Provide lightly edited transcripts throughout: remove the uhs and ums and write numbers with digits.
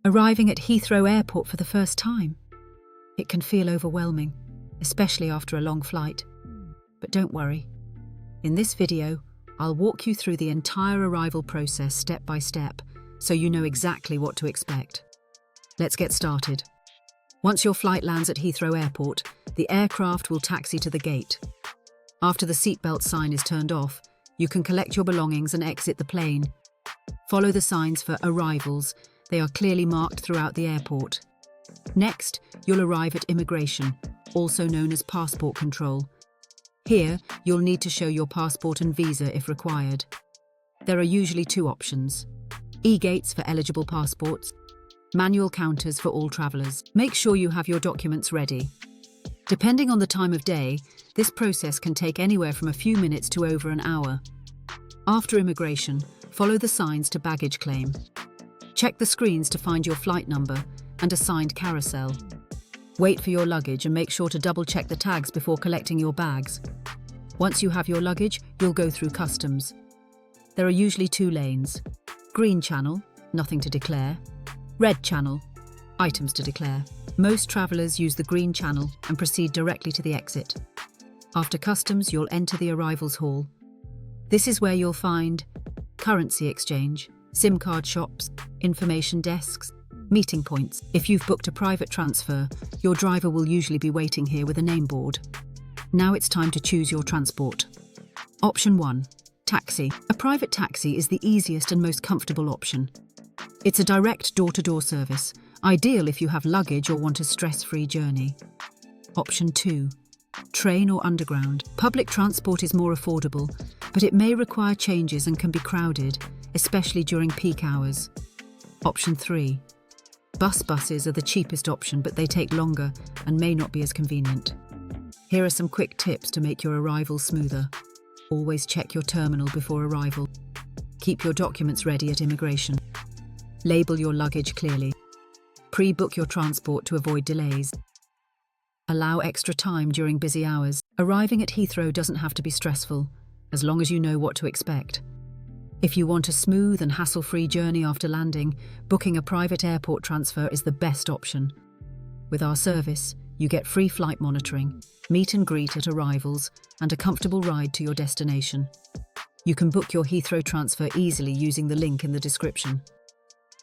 Arriving at Heathrow Airport for the first time. It can feel overwhelming, especially after a long flight. But don't worry. In this video, I'll walk you through the entire arrival process step by step, so you know exactly what to expect. Let's get started. Once your flight lands at Heathrow Airport, the aircraft will taxi to the gate. After the seatbelt sign is turned off, you can collect your belongings and exit the plane. Follow the signs for arrivals. They are clearly marked throughout the airport. Next, you'll arrive at immigration, also known as passport control. Here, you'll need to show your passport and visa if required. There are usually two options: e-gates for eligible passports, manual counters for all travellers. Make sure you have your documents ready. Depending on the time of day, this process can take anywhere from a few minutes to over an hour. After immigration, follow the signs to baggage claim. Check the screens to find your flight number and assigned carousel. Wait for your luggage and make sure to double-check the tags before collecting your bags. Once you have your luggage, you'll go through customs. There are usually two lanes: green channel, nothing to declare; red channel, items to declare. Most travellers use the green channel and proceed directly to the exit. After customs, you'll enter the arrivals hall. This is where you'll find currency exchange, SIM card shops, information desks, meeting points. If you've booked a private transfer, your driver will usually be waiting here with a name board. Now it's time to choose your transport. Option 1. Taxi. A private taxi is the easiest and most comfortable option. It's a direct door-to-door service, ideal if you have luggage or want a stress-free journey. Option 2. Train or underground. Public transport is more affordable, but it may require changes and can be crowded, especially during peak hours. Option 3. Buses are the cheapest option, but they take longer and may not be as convenient. Here are some quick tips to make your arrival smoother. Always check your terminal before arrival. Keep your documents ready at immigration. Label your luggage clearly. Pre-book your transport to avoid delays. Allow extra time during busy hours. Arriving at Heathrow doesn't have to be stressful, as long as you know what to expect. If you want a smooth and hassle-free journey after landing, booking a private airport transfer is the best option. With our service, you get free flight monitoring, meet and greet at arrivals, and a comfortable ride to your destination. You can book your Heathrow transfer easily using the link in the description.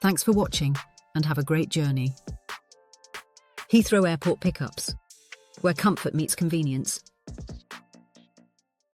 Thanks for watching, and have a great journey. Heathrow Airport pickups, where comfort meets convenience.